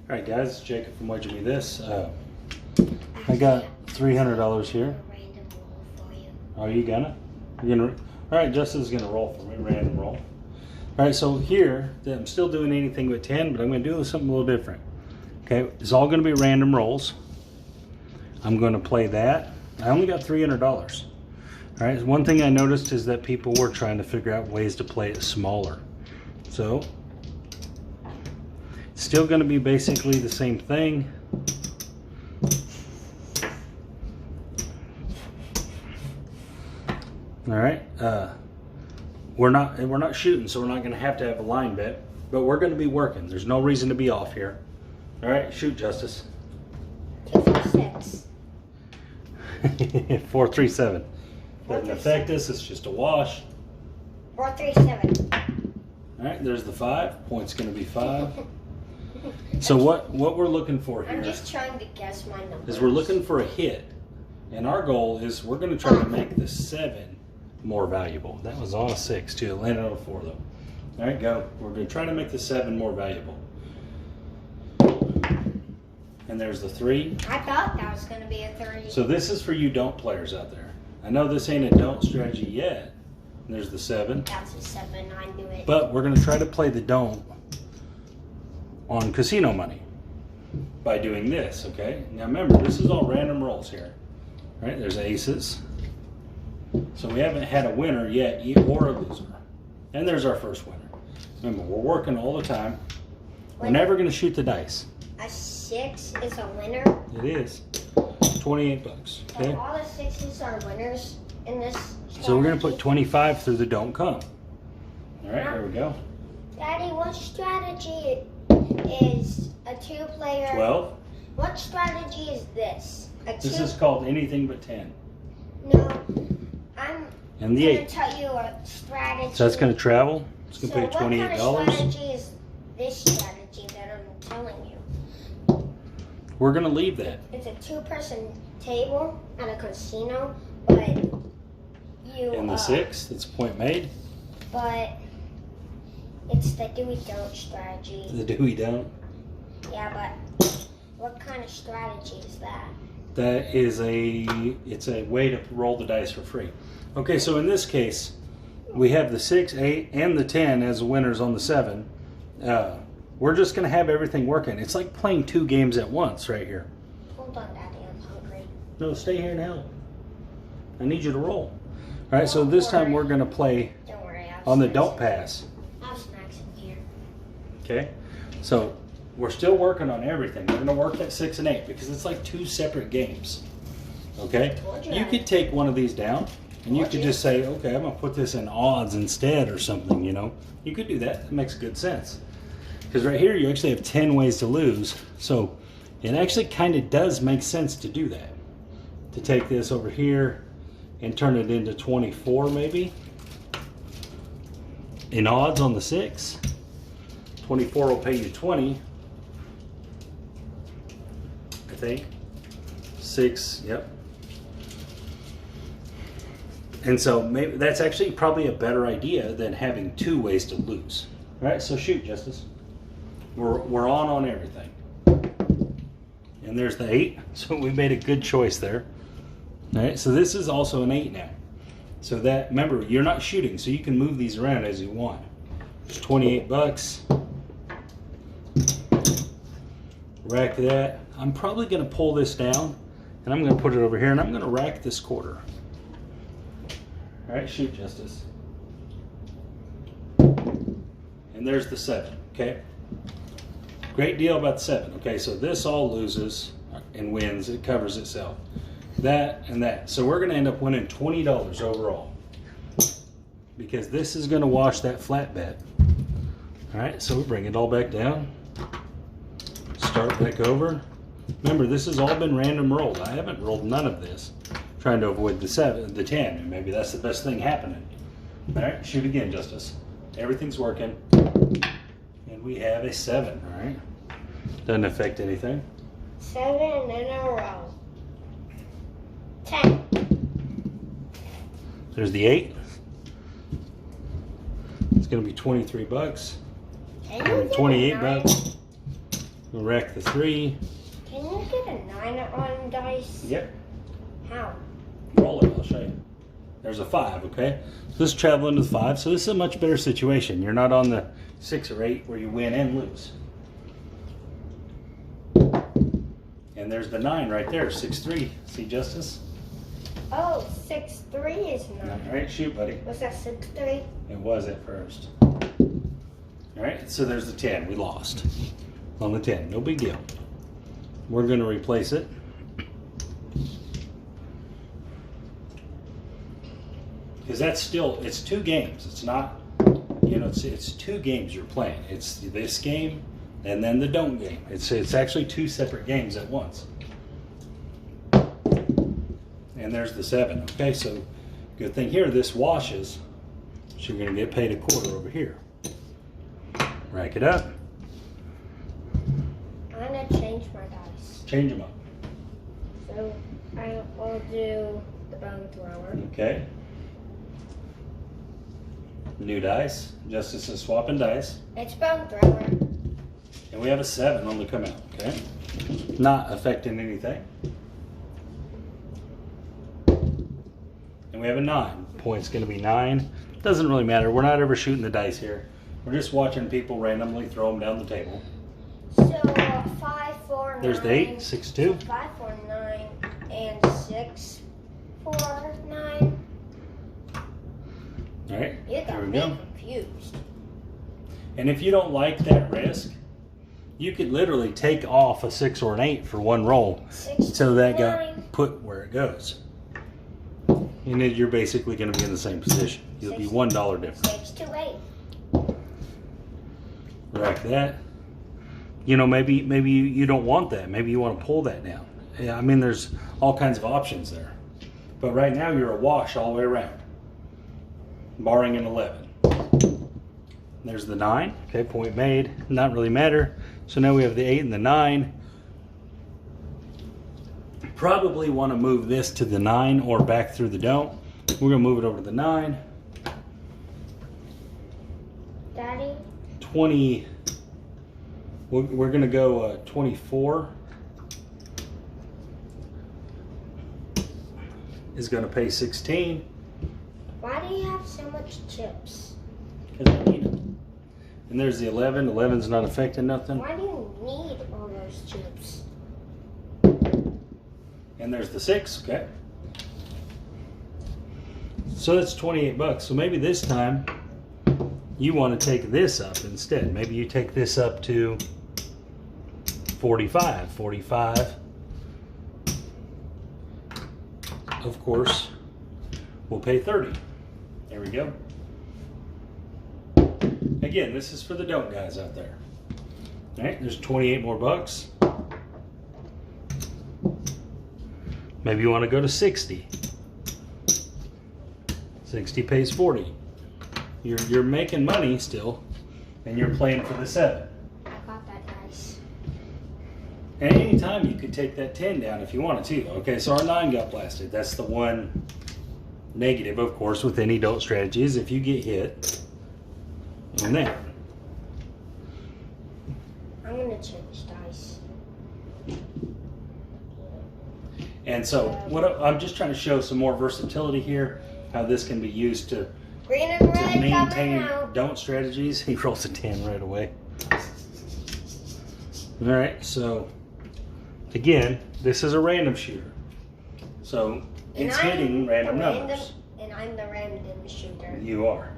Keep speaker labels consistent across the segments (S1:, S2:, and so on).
S1: Alright guys, it's Jacob from Wedge Me This. I got $300 here. Are you gonna? Alright, Justin's gonna roll for me, random roll. Alright, so here, I'm still doing anything with 10, but I'm gonna do something a little different. Okay, it's all gonna be random rolls. I'm gonna play that. I only got $300. Alright, one thing I noticed is that people were trying to figure out ways to play it smaller. So, still going to be basically the same thing. All right, we're not shooting, so we're not going to have a line bet, but we're going to be working. There's no reason to be off here. All right, shoot, Justice.
S2: 246.
S1: 437. Doesn't affect us. It's just a wash.
S2: 437.
S1: All right, there's the 5. Point's going to be 5. So what we're looking for here
S2: I'm just trying to guess my numbers.
S1: is we're looking for a hit, and our goal is we're going to try to make the 7 more valuable. That was on a 6 too. It landed on a 4 though. All right, go. We're going to try to make the 7 more valuable. And there's the 3.
S2: I thought that was going to be a 3.
S1: So this is for you don't players out there. I know this ain't a don't strategy yet. And there's the 7.
S2: That's a 7. I knew it.
S1: But we're going to try to play the don't on casino money by doing this, okay? Now remember, this is all random rolls here. Right? There's aces. So we haven't had a winner yet or a loser. And there's our first winner. Remember, we're working all the time. We're never going to shoot the dice.
S2: A 6 is a winner.
S1: It is. 28 bucks. Okay?
S2: So all the 6s are winners in this strategy.
S1: So we're going to put 25 through the don't come. All right, here we go.
S2: Daddy, what strategy is a 2-player?
S1: 12.
S2: What strategy is this?
S1: This is called anything but 10.
S2: No, I'm
S1: And the
S2: going
S1: 8.
S2: to tell you a strategy.
S1: So that's going to travel. It's going to pay
S2: What kind
S1: $28.
S2: of strategy is this strategy that I'm telling you?
S1: We're going to leave that.
S2: It's a 2-person table at a casino, but you.
S1: In the 6, that's a point made.
S2: But it's the do we don't strategy.
S1: The do we don't.
S2: Yeah, but what kind of strategy is that?
S1: That is it's a way to roll the dice for free. Okay, so in this case, we have the 6, 8, and the 10 as winners on the 7. We're just going to have everything working. It's like playing 2 games at once right here.
S2: Hold on, Daddy, I'm hungry.
S1: No, stay here and help. I need you to roll. All right, so this time we're going to play
S2: Don't worry,
S1: on the don't pass.
S2: I have snacks in here.
S1: Okay, so we're still working on everything. We're going to work that 6 and 8 because it's like 2 separate games. Okay, you could take one of these down and you could just say, okay, I'm going to put this in odds instead or something, you know. You could do that. It makes good sense. Because right here you actually have 10 ways to lose. So it actually kind of does make sense to do that. To take this over here and turn it into 24 maybe. In odds on the 6. 24 will pay you 20. I think. 6, yep. And so maybe that's actually probably a better idea than having 2 ways to lose. All right, so shoot, Justice. We're on everything. And there's the 8, so we made a good choice there. All right, so this is also an 8 now. So that, remember, you're not shooting, so you can move these around as you want. It's 28 bucks. Rack that. I'm probably gonna pull this down and I'm gonna put it over here and I'm gonna rack this quarter. All right, shoot, Justice. And there's the 7, okay? Great deal about the 7. Okay, so this all loses and wins. It covers itself. That and that. So we're going to end up winning $20 overall because this is going to wash that flat bet. All right, so we bring it all back down. Start back over. Remember, this has all been random rolled. I haven't rolled none of this. Trying to avoid the 10, and maybe that's the best thing happening. All right, shoot again, Justice. Everything's working. We have a 7, all right? Doesn't affect anything.
S2: 7 in a row. 10.
S1: There's the 8. It's going to be 23 bucks. 28 bucks. We'll rack the 3.
S2: Can you get a 9 on dice?
S1: Yep.
S2: How?
S1: Roll it, I'll show you. There's a 5, okay? So this is traveling to the 5, so this is a much better situation. You're not on the 6 or 8 where you win and lose. And there's the 9 right there, 6-3. See, Justice?
S2: Oh, 6-3 is 9.
S1: All right, shoot, buddy.
S2: Was that 6-3?
S1: It was at first. All right, so there's the 10. We lost on the 10. No big deal. We're going to replace it. Because that's still, it's 2 games. It's not, you know, it's 2 games you're playing. It's this game and then the don't game. It's actually 2 separate games at once. And there's the 7. Okay, so good thing here, this washes. So you're going to get paid a quarter over here. Rack it up.
S2: I'm going to change my dice.
S1: Change them up.
S2: So I will do the bone thrower.
S1: Okay. New dice. Justice is swapping dice.
S2: It's bone thrower.
S1: And we have a 7 on the come out. Okay. Not affecting anything. And we have a 9. Point's going to be 9. Doesn't really matter. We're not ever shooting the dice here. We're just watching people randomly throw them down the table.
S2: So 5, 4, 9.
S1: There's the 8, 6, 2.
S2: 5, 4, 9, and 6, 4, 9.
S1: All right.
S2: You
S1: There
S2: got
S1: we
S2: me
S1: go.
S2: confused.
S1: And if you don't like that risk, you could literally take off a 6 or an 8 for one roll.
S2: 6,
S1: So that
S2: 9.
S1: got put where it goes. And then you're basically going to be in the same position. You'll be $1 difference.
S2: 6 to 8.
S1: Rack that. You know, maybe you don't want that. Maybe you want to pull that down. Yeah, I mean, there's all kinds of options there. But right now you're a wash all the way around, barring an 11. There's the 9. Okay, point made. Not really matter. So now we have the 8 and the 9. Probably want to move this to the 9 or back through the don't. We're going to move it over to the 9.
S2: Daddy?
S1: 20. We're going to go 24 is going to pay 16.
S2: Why do you have so much chips?
S1: Because I need it. And there's the 11. 11's not affecting nothing.
S2: Why do you need all those chips?
S1: And there's the 6. Okay. So that's 28 bucks. So maybe this time you want to take this up instead. Maybe you take this up to 45. 45. Of course, we'll pay 30. There we go. Again, this is for the don't guys out there. All right, there's 28 more bucks. Maybe you want to go to 60. 60 pays 40. You're making money still, and you're playing for the 7.
S2: I got that dice.
S1: And any time you could take that 10 down if you wanted to. Okay, so our 9 got blasted. That's the one negative, of course, with any don't strategies. If you get hit on that.
S2: I'm going to change dice.
S1: And so I'm just trying to show some more versatility here, how this can be used to
S2: Green and red coming
S1: maintain
S2: out.
S1: don't strategies. He rolls a 10 right away. All right, so again, this is a random shooter. So it's hitting random numbers.
S2: And I'm the random shooter.
S1: You are.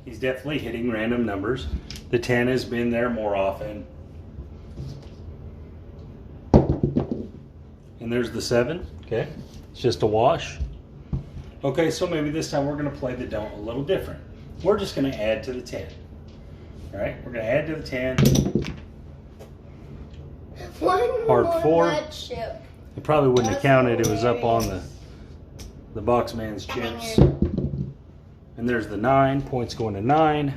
S1: He's definitely hitting random numbers. The 10 has been there more often. And there's the 7. Okay, it's just a wash. Okay, so maybe this time we're going to play the don't a little different. We're just going to add to the 10. All right, we're going to add to the 10.
S2: One
S1: Hard
S2: more
S1: 4.
S2: red chip.
S1: It probably wouldn't have
S2: That's
S1: counted. It was up on
S2: hilarious.
S1: the box man's chips.
S2: Banger.
S1: And there's the 9. Points going to 9.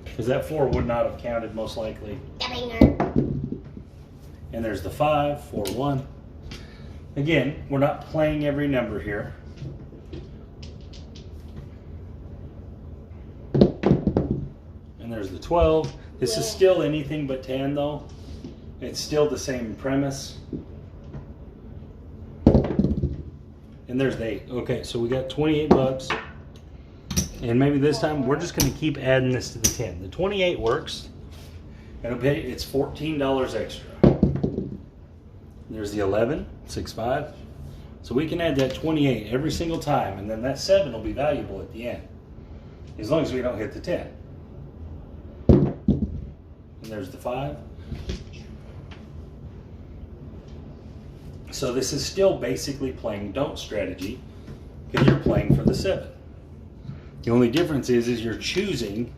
S1: Because that 4 would not have counted most likely.
S2: Banger.
S1: And there's the 5, 4, 1. Again, we're not playing every number here. And there's the 12. This is
S2: Yeah.
S1: still anything but 10 though. It's still the same premise. And there's the 8. Okay, so we got 28 bucks. And maybe this time we're just going to keep adding this to the 10. The 28 works. And it's $14 extra. There's the 11, 6.5. So we can add that 28 every single time, and then that 7 will be valuable at the end. As long as we don't hit the 10. And there's the 5. So this is still basically playing don't strategy, because you're playing for the 7. The only difference is you're choosing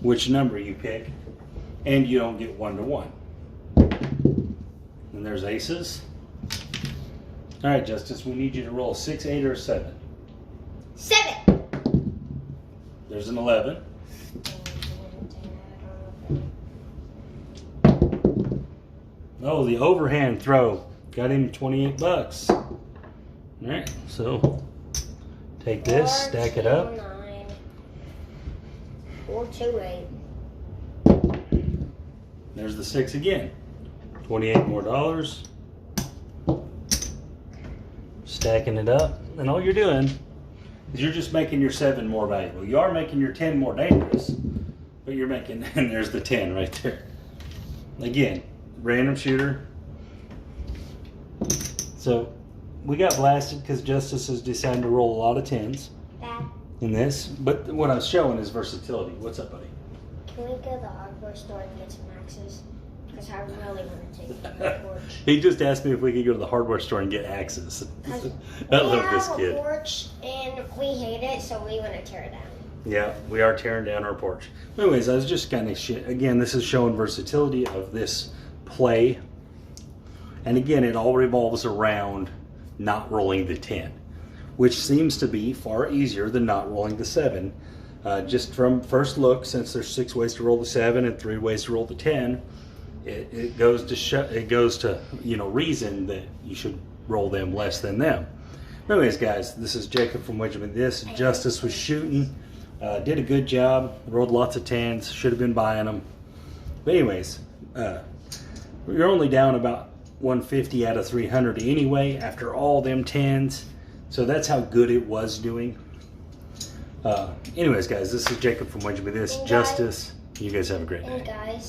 S1: which number you pick, and you don't get 1 to 1. And there's aces. All right, Justice, we need you to roll 6, 8, or 7.
S2: 7.
S1: There's an 11. Oh, the overhand throw got him 28 bucks. All right, so take this, stack it up.
S2: 9, 4, 2, 8.
S1: There's the 6 again. 28 more dollars. Stacking it up, and all you're doing is you're just making your 7 more valuable. You are making your 10 more dangerous, but you're making, and there's the 10 right there. Again, random shooter. So we got blasted because Justice has decided to roll a lot of 10s
S2: Dad,
S1: in this, but what I was showing is versatility. What's up, buddy?
S2: can we go to the hardware store and get some axes? Because I really want to take it to my porch.
S1: He just asked me if we could go to the hardware store and get axes. I
S2: We
S1: love this
S2: have a
S1: kid.
S2: porch and we hate it, so we want to tear it down.
S1: Yeah, we are tearing down our porch. Anyways, I was just kind of again, this is showing versatility of this play. And again, it all revolves around not rolling the 10, which seems to be far easier than not rolling the 7. Just from first look, since there's 6 ways to roll the 7 and 3 ways to roll the 10, it goes to reason that you should roll them less than them. Anyways, guys, this is Jacob from Wedgman. This Justice was shooting, did a good job, rolled lots of 10s, should have been buying them. But anyways, you're only down about 150 out of 300 anyway after all them 10s, so that's how good it was doing. Anyways, guys, this is Jacob from Wedgman. This
S2: And guys-
S1: Justice. You guys have a great
S2: And
S1: day.
S2: guys,